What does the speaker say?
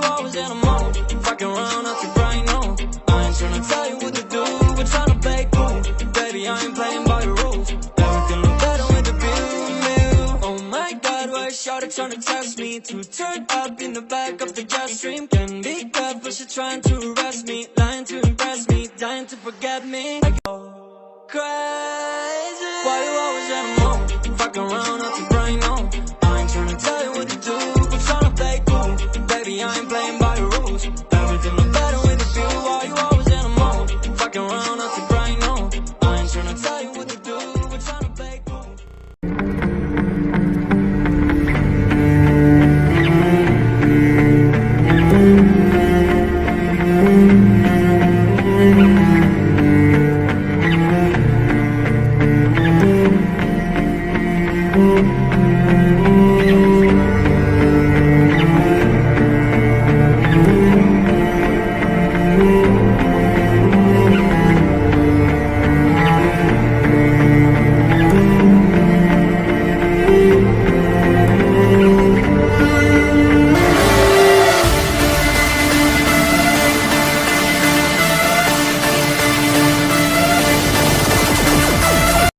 always in a mode. Fucking around, I feel right now. I ain't tryna tell you what to do, we're tryna play cool. Baby, I ain't playing by the rules. Everything look better with the view. Oh my God, why is shawty tryna test me? To turn up in the back of the jet stream. Can be tough, but she trying to arrest me. Lying to impress me, dying to forget me. I go crazy.